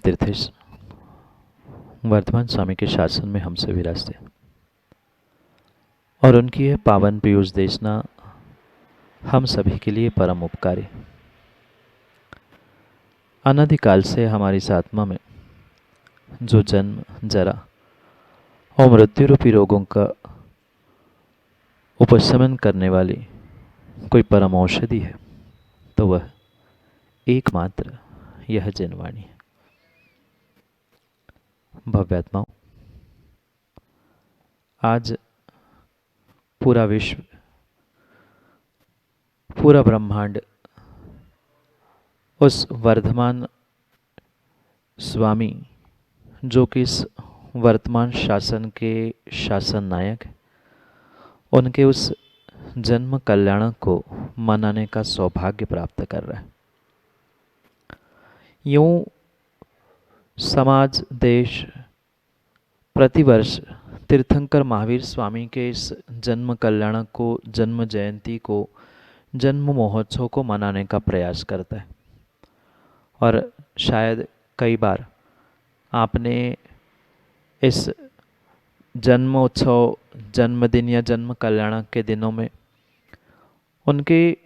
तीर्थेश वर्धमान स्वामी के शासन में हमसे विराजते और उनकी यह पावन पीयूष देशना हम सभी के लिए परम उपकारी। अनादिकाल से हमारी इस आत्मा में जो जन्म, जरा और मृत्यु रूपी रोगों का उपशमन करने वाली कोई परम औषधि है तो वह एकमात्र यह जनवाणी है। भव्यात्माओं, आज पूरा विश्व, पूरा ब्रह्मांड उस वर्धमान स्वामी जो कि इस वर्तमान शासन के शासन नायक है, उनके उस जन्म कल्याण को मनाने का सौभाग्य प्राप्त कर रहा है। यूं समाज, देश प्रतिवर्ष तीर्थंकर महावीर स्वामी के इस जन्म कल्याण को, जन्म जयंती को, जन्म महोत्सव को मनाने का प्रयास करता है। और शायद कई बार आपने इस जन्मोत्सव, जन्मदिन या जन्म कल्याण के दिनों में उनके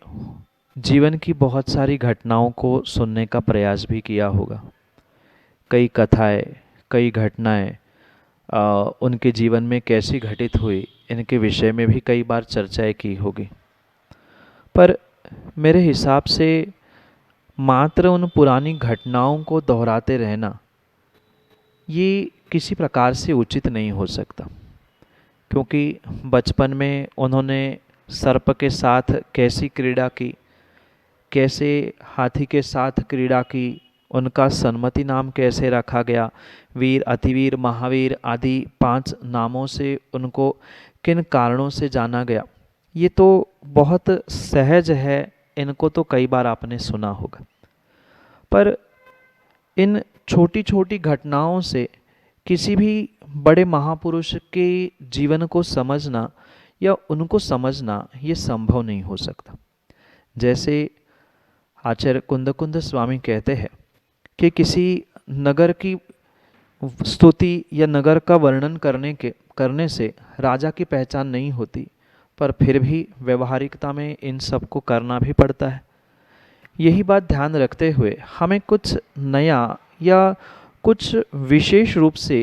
जीवन की बहुत सारी घटनाओं को सुनने का प्रयास भी किया होगा। कई कथाएं, कई घटनाएं उनके जीवन में कैसी घटित हुई, इनके विषय में भी कई बार चर्चाएं की होगी। पर मेरे हिसाब से मात्र उन पुरानी घटनाओं को दोहराते रहना ये किसी प्रकार से उचित नहीं हो सकता, क्योंकि बचपन में उन्होंने सर्प के साथ कैसी क्रीड़ा की, कैसे हाथी के साथ क्रीड़ा की, उनका सन्मति नाम कैसे रखा गया, वीर, अतिवीर, महावीर आदि 5 नामों से उनको किन कारणों से जाना गया, ये तो बहुत सहज है। इनको तो कई बार आपने सुना होगा। पर इन छोटी छोटी घटनाओं से किसी भी बड़े महापुरुष के जीवन को समझना या उनको समझना ये संभव नहीं हो सकता। जैसे आचार्य कुंद स्वामी कहते हैं कि किसी नगर की स्तुति या नगर का वर्णन करने से राजा की पहचान नहीं होती, पर फिर भी व्यवहारिकता में इन सब को करना भी पड़ता है। यही बात ध्यान रखते हुए हमें कुछ नया या कुछ विशेष रूप से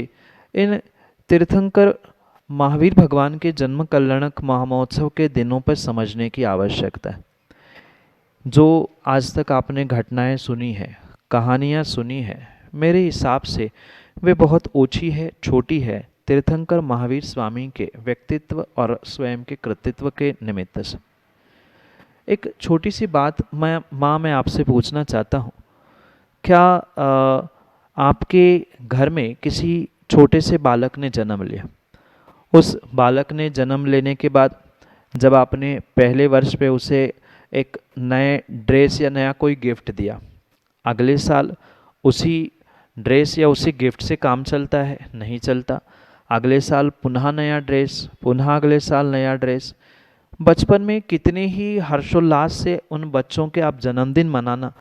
इन तीर्थंकर महावीर भगवान के जन्म कल्याणक महामहोत्सव के दिनों पर समझने की आवश्यकता है। जो आज तक आपने घटनाएं सुनी है, कहानियां सुनी है, मेरे हिसाब से वे बहुत ओछी है, छोटी है तीर्थंकर महावीर स्वामी के व्यक्तित्व और स्वयं के कृतित्व के निमित्त से। एक छोटी सी बात मैं आपसे पूछना चाहता हूँ, क्या आपके घर में किसी छोटे से बालक ने जन्म लिया? उस बालक ने जन्म लेने के बाद जब आपने पहले वर्ष पे उसे एक नए ड्रेस या नया कोई गिफ्ट दिया, अगले साल उसी ड्रेस या उसी गिफ्ट से काम चलता है? नहीं चलता। अगले साल पुनः नया ड्रेस, पुनः अगले साल नया ड्रेस। बचपन में कितने ही हर्षोल्लास से उन बच्चों के आप जन्मदिन मनाना,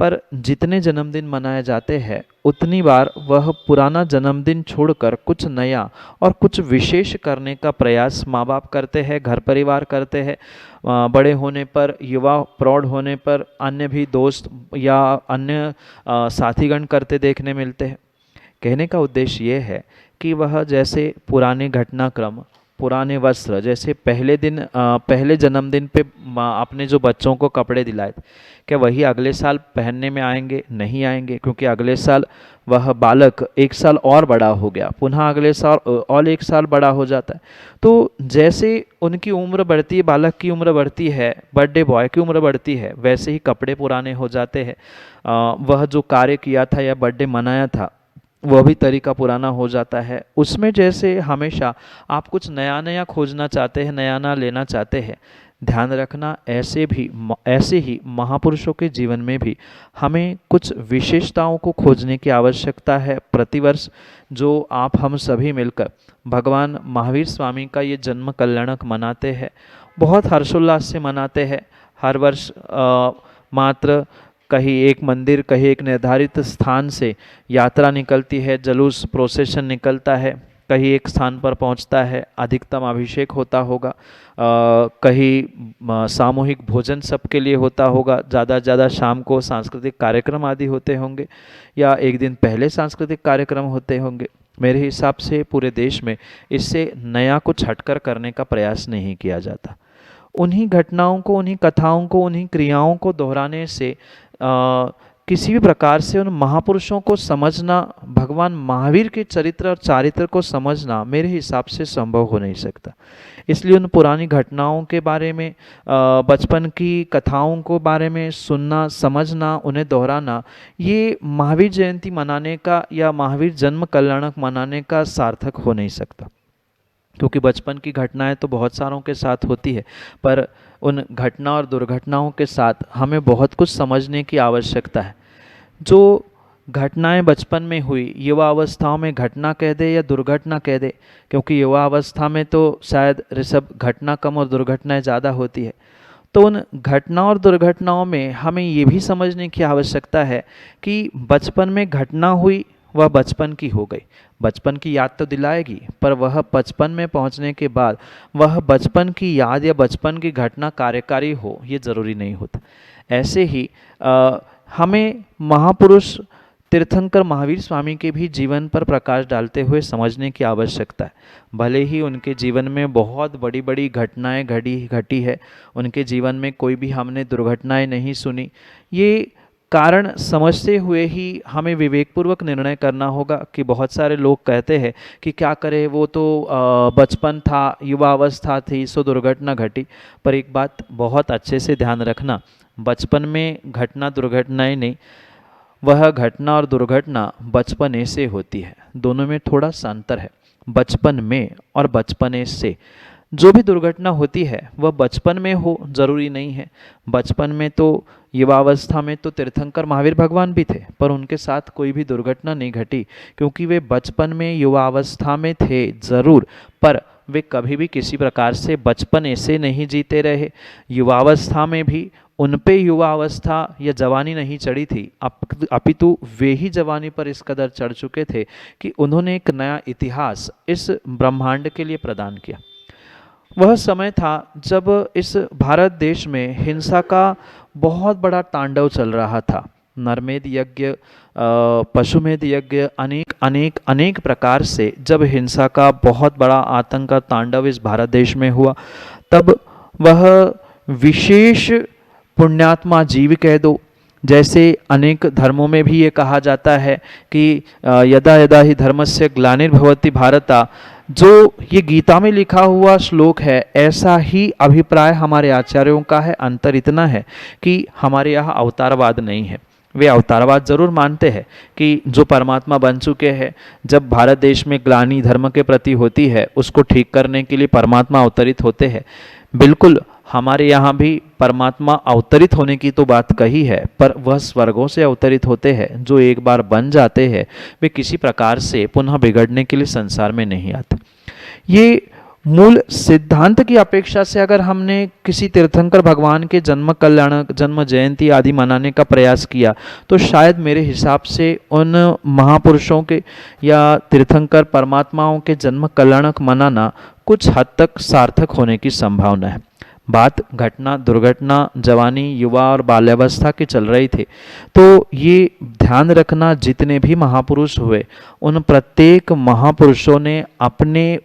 पर जितने जन्मदिन मनाए जाते हैं उतनी बार वह पुराना जन्मदिन छोड़कर कुछ नया और कुछ विशेष करने का प्रयास माँ बाप करते हैं, घर परिवार करते हैं। बड़े होने पर, युवा प्रौढ़ होने पर अन्य भी दोस्त या अन्य साथीगण करते देखने मिलते हैं। कहने का उद्देश्य ये है कि वह जैसे पुराने घटनाक्रम, पुराने वस्त्र, जैसे पहले दिन पहले जन्मदिन पे आपने जो बच्चों को कपड़े दिलाए थे, क्या वही अगले साल पहनने में आएंगे? नहीं आएंगे, क्योंकि अगले साल वह बालक 1 साल और बड़ा हो गया, पुनः अगले साल और 1 साल बड़ा हो जाता है। तो जैसे उनकी उम्र बढ़ती है, बालक की उम्र बढ़ती है, बर्थडे बॉय की उम्र बढ़ती है, वैसे ही कपड़े पुराने हो जाते हैं। वह जो कार्य किया था या बर्थडे मनाया था वह भी तरीका पुराना हो जाता है। उसमें जैसे हमेशा आप कुछ नया नया खोजना चाहते हैं, नया नया लेना चाहते हैं, ध्यान रखना ऐसे ही महापुरुषों के जीवन में भी हमें कुछ विशेषताओं को खोजने की आवश्यकता है। प्रतिवर्ष जो आप हम सभी मिलकर भगवान महावीर स्वामी का ये जन्म कल्याणक मनाते हैं, बहुत हर्षोल्लास से मनाते हैं। हर वर्ष मात्र कहीं एक मंदिर, कहीं एक निर्धारित स्थान से यात्रा निकलती है, जुलूस प्रोसेशन निकलता है, कहीं एक स्थान पर पहुंचता है, अधिकतम अभिषेक होता होगा, कहीं सामूहिक भोजन सबके लिए होता होगा, ज़्यादा से ज़्यादा शाम को सांस्कृतिक कार्यक्रम आदि होते होंगे, या एक दिन पहले सांस्कृतिक कार्यक्रम होते होंगे। मेरे हिसाब से पूरे देश में इससे नया कुछ हटकर करने का प्रयास नहीं किया जाता। उन्हीं घटनाओं को, उन्हीं कथाओं को, उन्हीं क्रियाओं को दोहराने से किसी भी प्रकार से उन महापुरुषों को समझना, भगवान महावीर के चरित्र और चारित्र को समझना मेरे हिसाब से संभव हो नहीं सकता। इसलिए उन पुरानी घटनाओं के बारे में, बचपन की कथाओं को बारे में सुनना, समझना, उन्हें दोहराना, ये महावीर जयंती मनाने का या महावीर जन्म कल्याणक मनाने का सार्थक हो नहीं सकता। क्योंकि बचपन की घटनाएं तो बहुत सारों के साथ होती है, पर उन घटना और दुर्घटनाओं के साथ हमें बहुत कुछ समझने की आवश्यकता है। जो घटनाएं बचपन में हुई, युवा अवस्थाओं में घटना कह दे या दुर्घटना कह दे, क्योंकि युवा अवस्था में तो शायद ऋषभ घटना कम और दुर्घटनाएं ज़्यादा होती है। तो उन घटना और दुर्घटनाओं में हमें ये भी समझने की आवश्यकता है कि बचपन में घटना हुई, वह बचपन की हो गई, बचपन की याद तो दिलाएगी, पर वह बचपन में पहुंचने के बाद वह बचपन की याद या बचपन की घटना कार्यकारी हो, ये ज़रूरी नहीं होता। ऐसे ही हमें महापुरुष तीर्थंकर महावीर स्वामी के भी जीवन पर प्रकाश डालते हुए समझने की आवश्यकता है। भले ही उनके जीवन में बहुत बड़ी बड़ी घटनाएं घटी है, उनके जीवन में कोई भी हमने दुर्घटनाएं नहीं सुनी, ये कारण समझते हुए ही हमें विवेकपूर्वक निर्णय करना होगा। कि बहुत सारे लोग कहते हैं कि क्या करें, वो तो बचपन था, युवा अवस्था थी, सो दुर्घटना घटी। पर एक बात बहुत अच्छे से ध्यान रखना, बचपन में घटना दुर्घटनाएं नहीं, वह घटना और दुर्घटना बचपने से होती है। दोनों में थोड़ा सा अंतर है। बचपन में और बचपने से जो भी दुर्घटना होती है वह बचपन में हो जरूरी नहीं है। बचपन में तो, युवावस्था में तो तीर्थंकर महावीर भगवान भी थे, पर उनके साथ कोई भी दुर्घटना नहीं घटी, क्योंकि वे बचपन में युवावस्था में थे जरूर, पर वे कभी भी किसी प्रकार से बचपन ऐसे नहीं जीते रहे। युवावस्था में भी उन पे युवा अवस्था या जवानी नहीं चढ़ी थी, अपितु वे ही जवानी पर इस कदर चढ़ चुके थे कि उन्होंने एक नया इतिहास इस ब्रह्मांड के लिए प्रदान किया। वह समय था जब इस भारत देश में हिंसा का बहुत बड़ा तांडव चल रहा था। नरमेध यज्ञ, पशुमेध यज्ञ, अनेक प्रकार से जब हिंसा का बहुत बड़ा आतंक का तांडव इस भारत देश में हुआ, तब वह विशेष पुण्यात्मा जीव कह दो, जैसे अनेक धर्मों में भी ये कहा जाता है कि यदा यदा ही धर्मस्य ग्लानिर्भवति भारता, जो ये गीता में लिखा हुआ श्लोक है, ऐसा ही अभिप्राय हमारे आचार्यों का है। अंतर इतना है कि हमारे यहाँ अवतारवाद नहीं है। वे अवतारवाद जरूर मानते हैं कि जो परमात्मा बन चुके हैं, जब भारत देश में ग्लानि धर्म के प्रति होती है, उसको ठीक करने के लिए परमात्मा अवतरित होते हैं। बिल्कुल हमारे यहाँ भी परमात्मा अवतरित होने की तो बात कही है, पर वह स्वर्गों से अवतरित होते हैं। जो एक बार बन जाते हैं वे किसी प्रकार से पुनः बिगड़ने के लिए संसार में नहीं आते। ये मूल सिद्धांत की अपेक्षा से अगर हमने किसी तीर्थंकर भगवान के जन्म कल्याण, जन्म जयंती आदि मनाने का प्रयास किया, तो शायद मेरे हिसाब से उन महापुरुषों के या तीर्थंकर परमात्माओं के जन्म कल्याणक मनाना कुछ हद तक सार्थक होने की संभावना है। बात घटना दुर्घटना जवानी, युवा और बाल्यावस्था की चल रही थी, तो ये ध्यान रखना, जितने भी महापुरुष हुए, उन प्रत्येक महापुरुषों ने अपने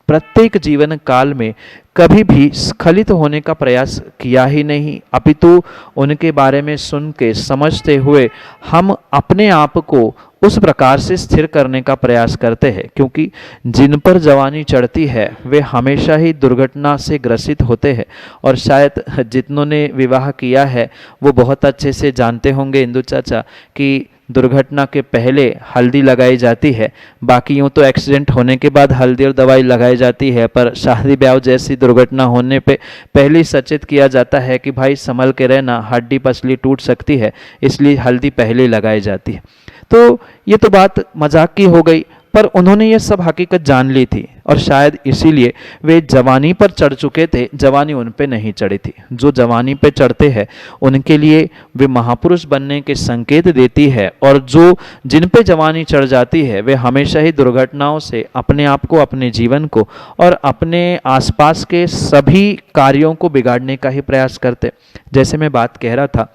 प्रत्येक जीवन काल में कभी भी स्खलित होने का प्रयास किया ही नहीं, अपितु उनके बारे में सुन के समझते हुए हम अपने आप को उस प्रकार से स्थिर करने का प्रयास करते हैं। क्योंकि जिन पर जवानी चढ़ती है वे हमेशा ही दुर्घटना से ग्रसित होते हैं। और शायद जितनों ने विवाह किया है वो बहुत अच्छे से जानते होंगे इंदु चाचा कि दुर्घटना के पहले हल्दी लगाई जाती है, बाकी यूँ तो एक्सीडेंट होने के बाद हल्दी और दवाई लगाई जाती है, पर शादी ब्याह जैसी दुर्घटना होने पे पहले ही सचेत किया जाता है कि भाई संभल के रहना, हड्डी पसली टूट सकती है, इसलिए हल्दी पहले लगाई जाती है। तो ये तो बात मजाक की हो गई, पर उन्होंने ये सब हकीकत जान ली थी और शायद इसीलिए वे जवानी पर चढ़ चुके थे, जवानी उन पे नहीं चढ़ी थी। जो जवानी पे चढ़ते हैं उनके लिए वे महापुरुष बनने के संकेत देती है, और जो जिन पे जवानी चढ़ जाती है वे हमेशा ही दुर्घटनाओं से अपने आप को, अपने जीवन को और अपने आसपास के सभी कार्यों को बिगाड़ने का ही प्रयास करते। जैसे मैं बात कह रहा था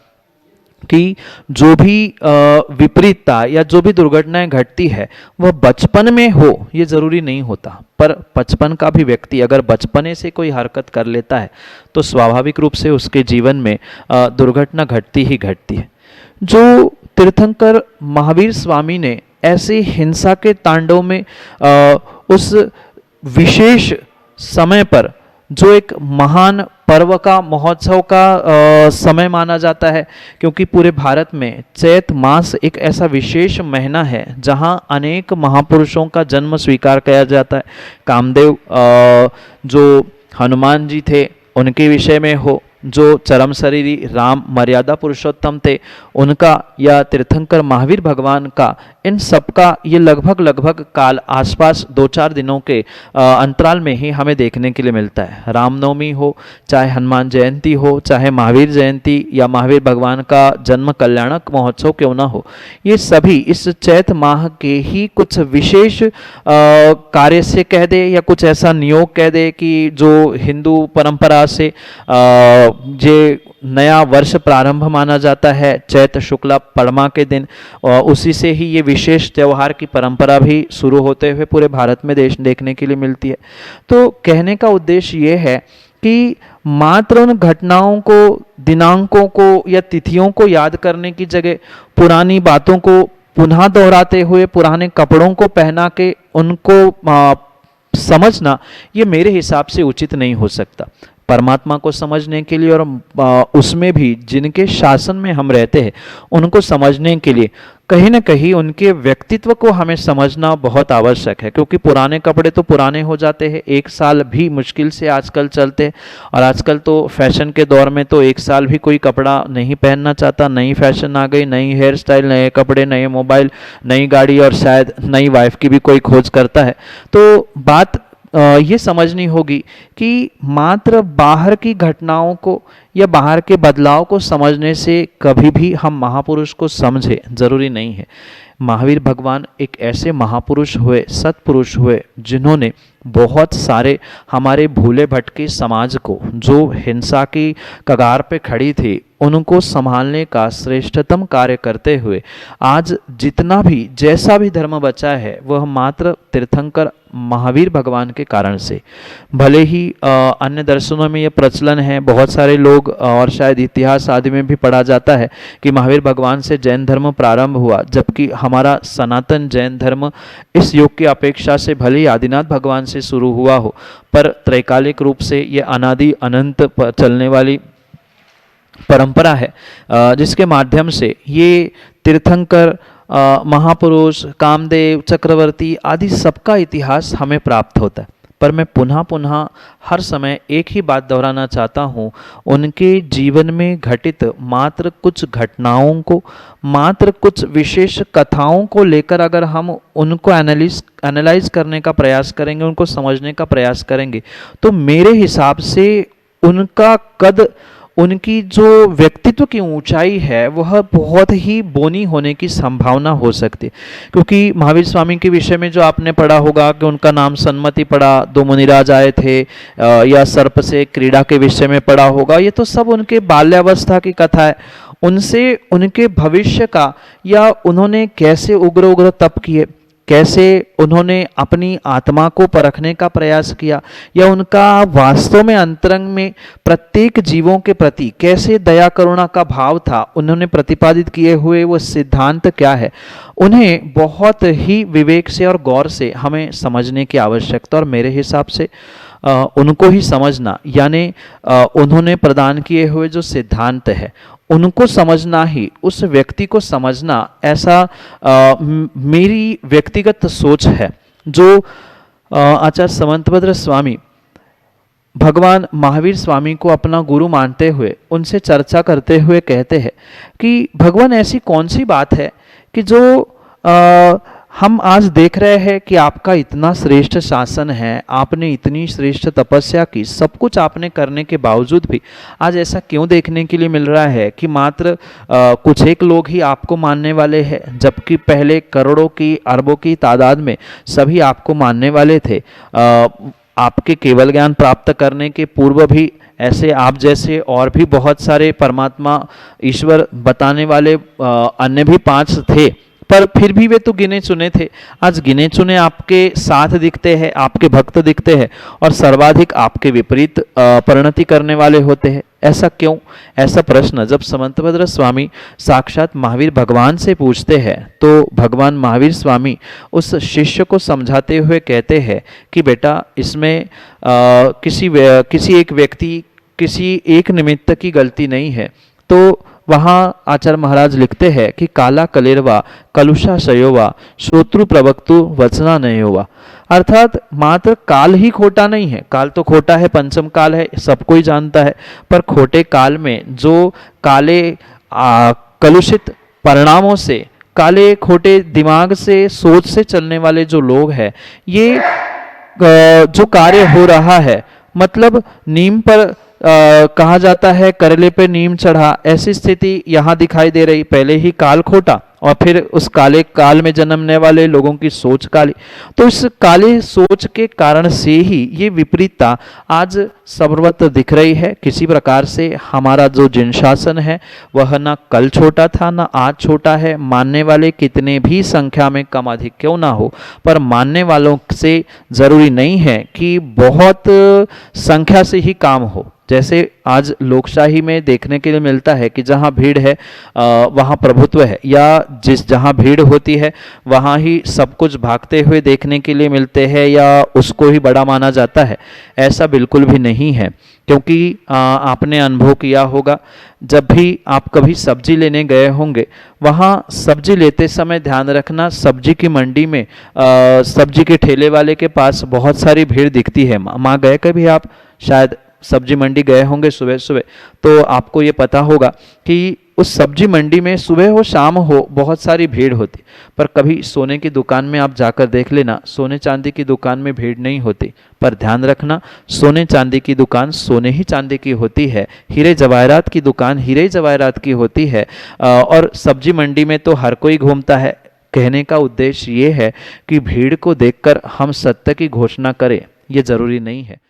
कि जो भी विपरीतता या जो भी दुर्घटनाएं घटती है वह बचपन में हो ये ज़रूरी नहीं होता, पर बचपन का भी व्यक्ति अगर बचपने से कोई हरकत कर लेता है तो स्वाभाविक रूप से उसके जीवन में दुर्घटना घटती ही घटती है। जो तीर्थंकर महावीर स्वामी ने ऐसे हिंसा के तांडव में उस विशेष समय पर जो एक महान पर्व का, महोत्सव का समय माना जाता है, क्योंकि पूरे भारत में चैत मास एक ऐसा विशेष महीना है जहां अनेक महापुरुषों का जन्म स्वीकार किया जाता है। कामदेव जो हनुमान जी थे उनके विषय में हो, जो चरम शरीरी राम मर्यादा पुरुषोत्तम थे उनका, या तीर्थंकर महावीर भगवान का, इन सब का ये लगभग काल आसपास 2-4 दिनों के अंतराल में ही हमें देखने के लिए मिलता है। रामनवमी हो, चाहे हनुमान जयंती हो, चाहे महावीर जयंती या महावीर भगवान का जन्म कल्याणक महोत्सव क्यों ना हो, ये सभी इस चैत माह के ही कुछ विशेष कार्य से कह दे या कुछ ऐसा नियोग कह दे कि जो हिंदू परंपरा से ये नया वर्ष प्रारंभ माना जाता है चैत शुक्ला परमा के दिन, और उसी से ही ये विशेष त्यौहार की परंपरा भी शुरू होते हुए पूरे भारत में देश देखने के लिए मिलती है। तो कहने का उद्देश्य ये है कि मात्र उन घटनाओं को, दिनांकों को या तिथियों को याद करने की जगह पुरानी बातों को पुनः दोहराते हुए पुराने कपड़ों को पहना के उनको समझना, ये मेरे हिसाब से उचित नहीं हो सकता। परमात्मा को समझने के लिए और उसमें भी जिनके शासन में हम रहते हैं उनको समझने के लिए कहीं ना कहीं उनके व्यक्तित्व को हमें समझना बहुत आवश्यक है, क्योंकि पुराने कपड़े तो पुराने हो जाते हैं, 1 साल भी मुश्किल से आजकल चलते हैं। और आजकल तो फैशन के दौर में तो 1 साल भी कोई कपड़ा नहीं पहनना चाहता। नई फैशन आ गई, नई हेयर स्टाइल, नए कपड़े, नए मोबाइल, नई गाड़ी और शायद नई वाइफ की भी कोई खोज करता है। तो बात ये समझनी होगी कि मात्र बाहर की घटनाओं को या बाहर के बदलाव को समझने से कभी भी हम महापुरुष को समझे ज़रूरी नहीं है। महावीर भगवान एक ऐसे महापुरुष हुए, सत्पुरुष हुए, जिन्होंने बहुत सारे हमारे भूले भटके समाज को, जो हिंसा की कगार पे खड़ी थी, उनको संभालने का श्रेष्ठतम कार्य करते हुए आज जितना भी जैसा भी धर्म बचा है वह मात्र तीर्थंकर महावीर भगवान के कारण से। भले ही अन्य दर्शनों में यह प्रचलन है, बहुत सारे लोग और शायद इतिहास आदि में भी पढ़ा जाता है कि महावीर भगवान से जैन धर्म प्रारंभ हुआ, जबकि हमारा सनातन जैन धर्म इस युग की अपेक्षा से भले ही आदिनाथ भगवान से शुरू हुआ हो, पर त्रैकालिक रूप से ये अनादि अनंत चलने वाली परंपरा है, जिसके माध्यम से ये तीर्थंकर, महापुरुष, कामदेव, चक्रवर्ती आदि सबका इतिहास हमें प्राप्त होता है। पर मैं पुनः हर समय एक ही बात दोहराना चाहता हूँ, उनके जीवन में घटित मात्र कुछ घटनाओं को, मात्र कुछ विशेष कथाओं को लेकर अगर हम उनको एनालाइज करने का प्रयास करेंगे, उनको समझने का प्रयास करेंगे, तो मेरे हिसाब से उनका कद, उनकी जो व्यक्तित्व की ऊंचाई है वह बहुत ही बोनी होने की संभावना हो सकती है। क्योंकि महावीर स्वामी के विषय में जो आपने पढ़ा होगा कि उनका नाम सन्मति पड़ा, 2 मुनिराज आए थे, या सर्प से क्रीड़ा के विषय में पढ़ा होगा, ये तो सब उनके बाल्यावस्था की कथा है। उनसे उनके भविष्य का, या उन्होंने कैसे उग्र तप किए, कैसे उन्होंने अपनी आत्मा को परखने का प्रयास किया, या उनका वास्तव में अंतरंग में प्रत्येक जीवों के प्रति कैसे दया करुणा का भाव था, उन्होंने प्रतिपादित किए हुए वो सिद्धांत क्या है, उन्हें बहुत ही विवेक से और गौर से हमें समझने की आवश्यकता। और मेरे हिसाब से उनको ही समझना, यानी उन्होंने प्रदान किए हुए जो सिद्धांत है उनको समझना ही उस व्यक्ति को समझना, ऐसा मेरी व्यक्तिगत सोच है। जो आचार्य समंतभद्र स्वामी भगवान महावीर स्वामी को अपना गुरु मानते हुए उनसे चर्चा करते हुए कहते हैं कि भगवान ऐसी कौन सी बात है कि जो हम आज देख रहे हैं कि आपका इतना श्रेष्ठ शासन है, आपने इतनी श्रेष्ठ तपस्या की, सब कुछ आपने करने के बावजूद भी आज ऐसा क्यों देखने के लिए मिल रहा है कि मात्र कुछ एक लोग ही आपको मानने वाले हैं, जबकि पहले करोड़ों की अरबों की तादाद में सभी आपको मानने वाले थे। आपके केवल ज्ञान प्राप्त करने के पूर्व भी ऐसे आप जैसे और भी बहुत सारे परमात्मा ईश्वर बताने वाले अन्य भी 5 थे, पर फिर भी वे तो गिने चुने थे। आज गिने चुने आपके साथ दिखते हैं, आपके भक्त दिखते हैं, और सर्वाधिक आपके विपरीत परिणति करने वाले होते हैं। ऐसा क्यों? ऐसा प्रश्न जब समंतभद्र स्वामी साक्षात महावीर भगवान से पूछते हैं तो भगवान महावीर स्वामी उस शिष्य को समझाते हुए कहते हैं कि बेटा, इसमें किसी एक व्यक्ति, किसी एक निमित्त की गलती नहीं है। तो वहाँ आचार्य महाराज लिखते हैं कि काला कलेरवा कलुषा शयोवा श्रोत्रु प्रवक्तु वचना नयोवा, अर्थात मात्र काल ही खोटा नहीं है। काल तो खोटा है, पंचम काल है, सब कोई जानता है, पर खोटे काल में जो काले कलुषित परिणामों से, काले खोटे दिमाग से, सोच से चलने वाले जो लोग हैं, ये जो कार्य हो रहा है, मतलब नीम पर कहा जाता है करेले पे नीम चढ़ा, ऐसी स्थिति यहाँ दिखाई दे रही। पहले ही काल खोटा और फिर उस काले काल में जन्मने वाले लोगों की सोच काली। तो इस काले सोच के कारण से ही ये विपरीतता आज सर्वत्र दिख रही है। किसी प्रकार से हमारा जो जिन शासन है वह ना कल छोटा था ना आज छोटा है। मानने वाले कितने भी संख्या में कम अधिक क्यों ना हो, पर मानने वालों से जरूरी नहीं है कि बहुत संख्या से ही काम हो। जैसे आज लोकशाही में देखने के लिए मिलता है कि जहाँ भीड़ है वहाँ प्रभुत्व है, या जहाँ भीड़ होती है वहाँ ही सब कुछ भागते हुए देखने के लिए मिलते हैं, या उसको ही बड़ा माना जाता है। ऐसा बिल्कुल भी नहीं है, क्योंकि आपने अनुभव किया होगा, जब भी आप कभी सब्जी लेने गए होंगे, वहाँ सब्जी लेते समय ध्यान रखना, सब्जी की मंडी में सब्जी के ठेले वाले के पास बहुत सारी भीड़ दिखती है। माँ गए कभी आप? शायद सब्जी मंडी गए होंगे सुबह सुबह, तो आपको ये पता होगा कि उस सब्जी मंडी में सुबह हो शाम हो बहुत सारी भीड़ होती। पर कभी सोने की दुकान में आप जाकर देख लेना, सोने चांदी की दुकान में भीड़ नहीं होती। पर ध्यान रखना, सोने चांदी की दुकान सोने ही चांदी की होती है, हीरे जवाहरात की दुकान हीरे जवाहरात की होती है। और सब्जी मंडी में तो हर कोई घूमता है। कहने का उद्देश्य ये है कि भीड़ को देखकर हम सत्य की घोषणा करें, ये जरूरी नहीं है।